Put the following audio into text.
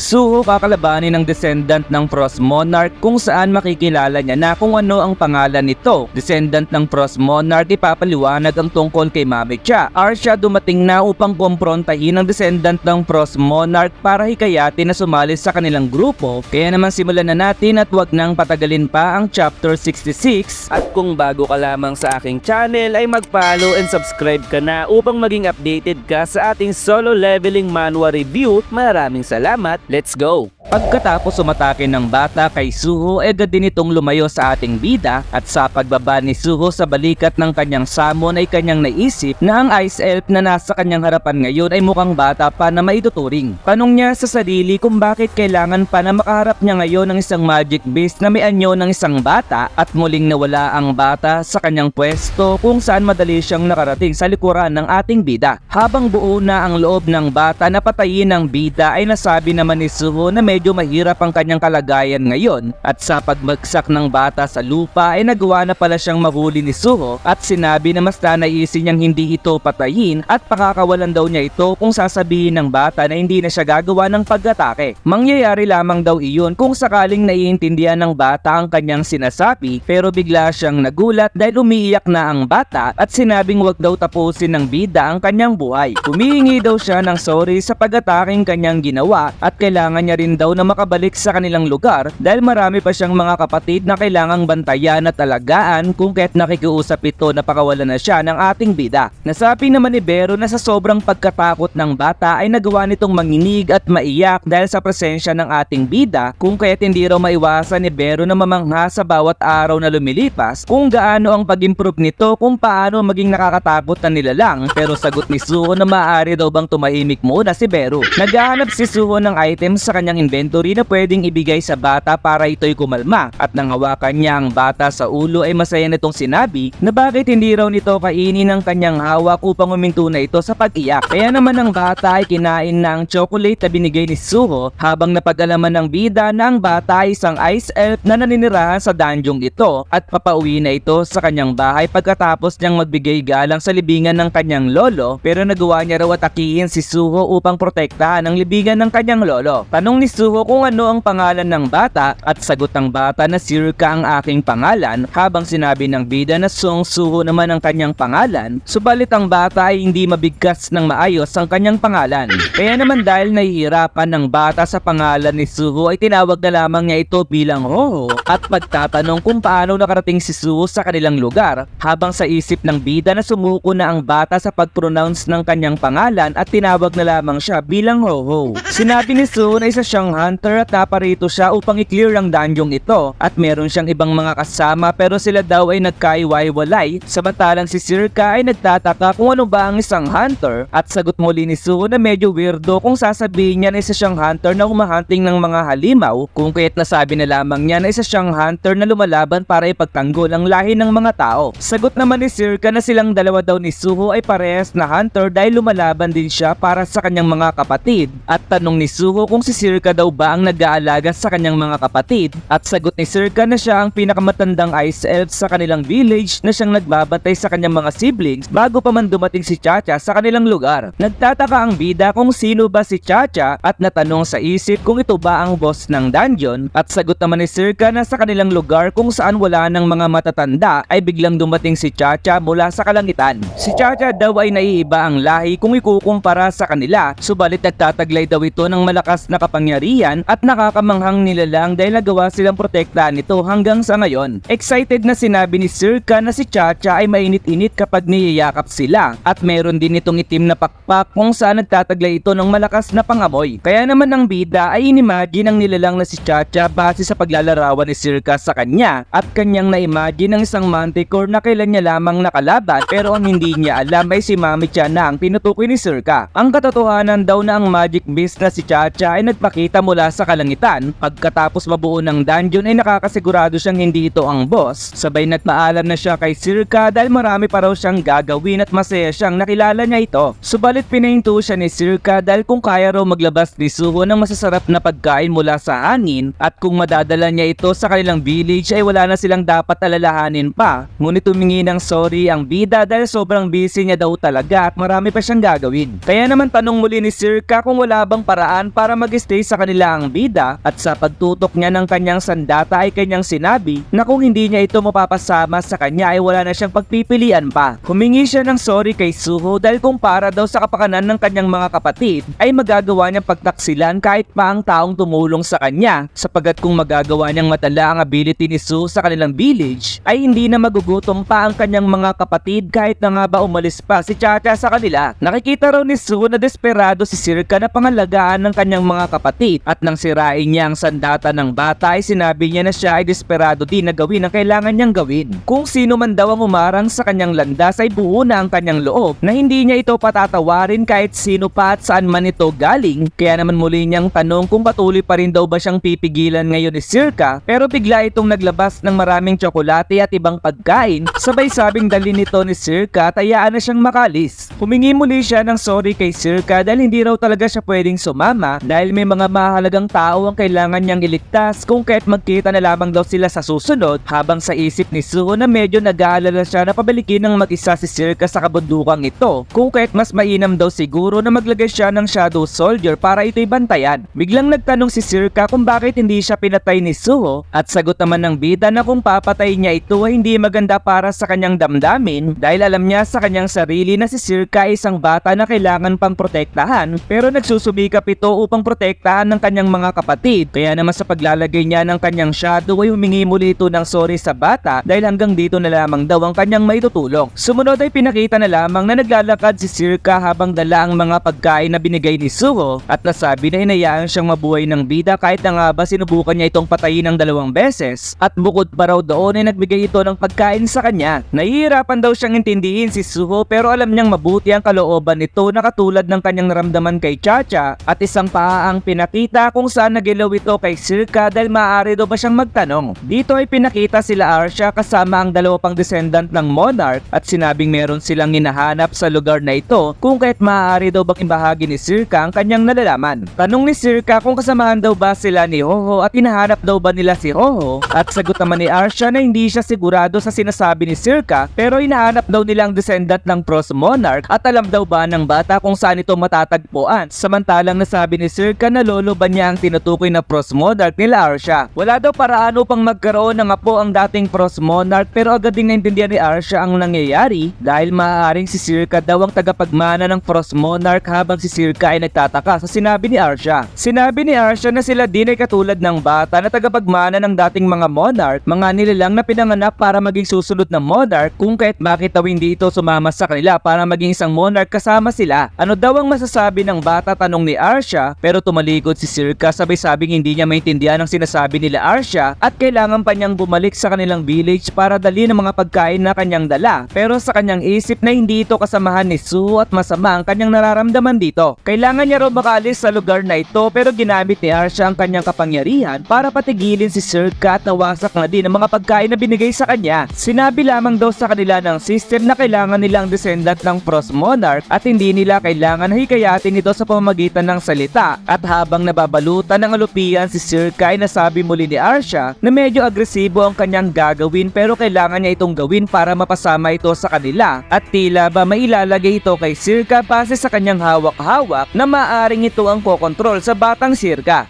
Suho kakalabanin ng descendant ng Frost Monarch kung saan makikilala niya na kung ano ang pangalan nito. Descendant ng Frost Monarch, ipapaliwanag ang tungkol kay Mamicha. Arya dumating na upang kumprontahin ang descendant ng Frost Monarch para hikayatin na sumali sa kanilang grupo. Kaya naman simulan na natin at wag nang patagalin pa ang chapter 66. At kung bago ka lamang sa aking channel ay mag-follow and subscribe ka na upang maging updated ka sa ating solo leveling manhwa review. Maraming salamat. Let's go! Pagkatapos umatake ng bata kay Suho, agad din itong lumayo sa ating bida at sa pagbaba ni Suho sa balikat ng kanyang summon ay kanyang naisip na ang Ice Elf na nasa kanyang harapan ngayon ay mukhang bata pa na maituturing. Tanong niya sa sarili kung bakit kailangan pa na makaharap niya ngayon ng isang magic beast na may anyo ng isang bata at muling nawala ang bata sa kanyang pwesto kung saan madali siyang nakarating sa likuran ng ating bida. Habang buo na ang loob ng bata na patayin ng bida ay nasabi naman ni Suho na medyo mahirap ang kanyang kalagayan ngayon at sa pagbagsak ng bata sa lupa ay nagawa na pala siyang mahuli ni Suho at sinabi na mas nanaisin niyang hindi ito patayin at pakakawalan daw niya ito kung sasabihin ng bata na hindi na siya gagawa ng pag-atake. Mangyayari lamang daw iyon kung sakaling naiintindihan ng bata ang kanyang sinasabi, pero bigla siyang nagulat dahil umiiyak na ang bata at sinabing wag daw tapusin ng bida ang kanyang buhay. Humihingi daw siya ng sorry sa pag-ataking kanyang ginawa at kailangan niya rin daw na makabalik sa kanilang lugar dahil marami pa siyang mga kapatid na kailangang bantayan at alagaan kung kaya't nakikiusap ito na pakawalan na siya ng ating bida. Nasabi naman ni Bero na sa sobrang pagkatakot ng bata ay nagawa nitong manginig at maiyak dahil sa presensya ng ating bida kung kaya't hindi raw maiwasan ni Bero na mamangha sa bawat araw na lumilipas kung gaano ang pag-improve nito kung paano maging nakakatakot na nilalang, pero sagot ni Suho na maaari daw bang tumahimik muna si Bero. Naghahanap si Suho ng items sa kanyang inventory na pwedeng ibigay sa bata para ito'y kumalma at nang hawakan niya ang bata sa ulo ay masaya nitong sinabi na bakit hindi raw nito kainin ang kanyang hawak upang uminto na ito sa pag-iyak. Kaya naman ang bata ay kinain na ang chocolate na binigay ni Suho habang napag-alaman ng bida na ang bata ay isang Ice Elf na naninirahan sa dungeon ito at papauwi na ito sa kanyang bahay pagkatapos niyang magbigay galang sa libingan ng kanyang lolo, pero nagawa niya raw atakihin si Suho upang protektahan ang libingan ng kanyang lolo. Tanong ni Suho kung ano ang pangalan ng bata at sagot ng bata na Circa ang aking pangalan, habang sinabi ng bida na Song Suho naman ang kanyang pangalan, subalit ang bata ay hindi mabigkas ng maayos ang kanyang pangalan. Kaya naman dahil nahihirapan ng bata sa pangalan ni Suho ay tinawag na lamang niya ito bilang Hoho at pagtatanong kung paano nakarating si Suho sa kanilang lugar, habang sa isip ng bida na sumuko na ang bata sa pag-pronounce ng kanyang pangalan at tinawag na lamang siya bilang Hoho. Sinabi ni Suho na isa siyang hunter at naparito siya upang i-clear ang dungeon ito at meron siyang ibang mga kasama, pero sila daw ay nagkaiwalay samantalang si Circa ay nagtataka kung ano ba ang isang hunter at sagot muli ni Suho na medyo weirdo kung sasabihin niya na isa siyang hunter na humahunting ng mga halimaw kung kaya't nasabi na lamang niya na isa siyang hunter na lumalaban para ipagtanggol ang lahi ng mga tao. Sagot naman ni Circa na silang dalawa daw ni Suho ay parehas na hunter dahil lumalaban din siya para sa kanyang mga kapatid at tanong ni Suho kung si Circa daw ba ang nag-aalaga sa kanyang mga kapatid at sagot ni Circa na siya ang pinakamatandang Ice Elf sa kanilang village na siyang nagbabantay sa kanyang mga siblings bago pa man dumating si Chacha sa kanilang lugar. Nagtataka ang bida kung sino ba si Chacha at natanong sa isip kung ito ba ang boss ng dungeon at sagot naman ni Circa na sa kanilang lugar kung saan wala ng mga matatanda ay biglang dumating si Chacha mula sa kalangitan. Si Chacha daw ay naiiba ang lahi kung ikukumpara sa kanila, subalit nagtataglay daw ito ng malakas na kapangyarihan at nakakamanghang nilalang dahil nagawa silang protektahan nito hanggang sa ngayon. Excited na sinabi ni Circa na si Chacha ay mainit-init kapag niyayakap sila at meron din itong itim na pakpak kung saan nagtataglay ito ng malakas na pangamoy. Kaya naman ang bida ay inimagine ang nilalang na si Chacha base sa paglalarawan ni Circa sa kanya at kanyang na-imagine ang isang manticore na kailan niya lamang nakalaban, pero ang hindi niya alam ay si Mamicha na ang tinutukoy ni Circa. Ang katotohanan daw na ang magic beast na si Chacha ay nagpakita mula sa kalangitan pagkatapos mabuo ng dungeon ay nakakasigurado siyang hindi ito ang boss. Sabay nagpaalam na siya kay Circa dahil marami pa raw siyang gagawin at masaya siyang nakilala niya ito. Subalit pinahinto siya ni Circa dahil kung kaya raw maglabas ni Suho ng masasarap na pagkain mula sa hangin at kung madadala niya ito sa kanilang village ay wala na silang dapat alalahanin pa. Ngunit humingi ng sorry ang bida dahil sobrang busy niya daw talaga at marami pa siyang gagawin. Kaya naman tanong muli ni Circa kung wala bang paraan para mag-stay sa kanilang nila ang bida at sa pagtutok niya ng kanyang sandata ay kanyang sinabi na kung hindi niya ito mapapasama sa kanya ay wala na siyang pagpipilian pa. Humingi siya ng sorry kay Suho dahil kung para daw sa kapakanan ng kanyang mga kapatid ay magagawa niyang pagtaksilan kahit pa ang taong tumulong sa kanya, sapagat kung magagawa niyang matala ang ability ni Suho sa kanilang village ay hindi na magugutom pa ang kanyang mga kapatid kahit na nga ba umalis pa si Chacha sa kanila. Nakikita raw ni Suho na desperado si Circa na pangalagaan ng kanyang mga kapatid at nang sirain niya ang sandata ng bata ay sinabi niya na siya ay desperado din na gawin ang kailangan niyang gawin. Kung sino man daw ang umarang sa kanyang landas ay buo na ang kanyang loob na hindi niya ito patatawarin kahit sino pa at saan man ito galing. Kaya naman muli niyang tanong kung patuloy pa rin daw ba siyang pipigilan ngayon ni Circa, pero bigla itong naglabas ng maraming tsokolate at ibang pagkain, sabay sabing dali nito ni Circa at hayaan na siyang makalis. Humingi muli siya ng sorry kay Circa dahil hindi raw talaga siya pwedeng sumama dahil may mga mahalagang tao ang kailangan niyang iligtas kung kaya't magkita na lamang daw sila sa susunod, habang sa isip ni Suho na medyo nag-aalala siya na pabalikin ng mag-isa si Circa sa kabundukang ito kung kaya't mas mainam daw siguro na maglagay siya ng shadow soldier para ito'y bantayan. Biglang nagtanong si Circa kung bakit hindi siya pinatay ni Suho at sagot naman ng bida na kung papatay niya ito ay hindi maganda para sa kanyang damdamin dahil alam niya sa kanyang sarili na si Circa ay isang bata na kailangan pang protektahan, pero nagsusumikap ito upang protektahan ng kanyang mga kapatid. Kaya naman sa paglalagay niya ng kanyang shadow ay humingi muli ito ng sorry sa bata dahil hanggang dito na lamang daw ang kanyang maitutulong. Sumunod ay pinakita na lamang na naglalakad si Circa habang dala ang mga pagkain na binigay ni Suho at nasabi na hinayaan siyang mabuhay ng bida kahit na nga ba sinubukan niya itong patayin ng 2 beses at bukod pa raw doon ay nagbigay ito ng pagkain sa kanya. Nahihirapan daw siyang intindihin si Suho pero alam niyang mabuti ang kalooban nito na katulad ng kanyang naramdaman kay Chacha at isang paa ang pinakita kung saan nagilaw ito kay Circa dahil maaari daw ba siyang magtanong. Dito ay pinakita sila Arcia kasama ang 2 pang descendant ng Monarch at sinabing meron silang hinahanap sa lugar na ito kung kaya't maaari daw bang ibahagi ni Circa ang kanyang nalalaman. Tanong ni Circa kung kasamahan daw ba sila ni Hoho at hinahanap daw ba nila si Hoho at sagot naman ni Arcia na hindi siya sigurado sa sinasabi ni Circa pero hinahanap daw nila ang descendant ng Frost Monarch at alam daw ba ng bata kung saan ito matatagpuan. Samantalang nasabi ni Circa na lolo ba niya ang tinutukoy na Frost Monarch nila Arcia. Wala daw paraan upang magkaroon ng apo ang dating Frost Monarch pero agad ding naintindihan ni Arcia ang nangyayari dahil maaaring si Circa daw ang tagapagmana ng Frost Monarch habang si Circa ay nagtataka sa sinabi ni Arcia. Sinabi ni Arcia na sila din ay katulad ng bata na tagapagmana ng dating mga Monarch, mga nilalang na pinanganak para maging susunod na Monarch kung kaya't bakit daw hindi ito sumama sa kanila para maging isang Monarch kasama sila. Ano daw ang masasabi ng bata, tanong ni Arcia, pero tumalikod si Circa sabay sabing hindi niya maintindihan ang sinasabi nila Arcia at kailangan pa niyang bumalik sa kanilang village para dali ng mga pagkain na kanyang dala, pero sa kanyang isip na hindi ito kasamahan ni Suho at masama ang kanyang nararamdaman dito. Kailangan niya raw makaalis sa lugar na ito pero ginamit ni Arcia ang kanyang kapangyarihan para patigilin si Circa at nawasak na din ang mga pagkain na binigay sa kanya. Sinabi lamang daw sa kanila ng system na kailangan nilang descendant ng Frost Monarch at hindi nila kailangan na hikayatin ito sa pamamagitan ng salita. At habang nababalutan ng alupian si Circa ay nasabi muli ni Arcia na medyo agresibo ang kanyang gagawin pero kailangan niya itong gawin para mapasama ito sa kanila at tila ba mailalagay ito kay Circa base sa kanyang hawak-hawak na maaring ito ang kokontrol sa batang Circa.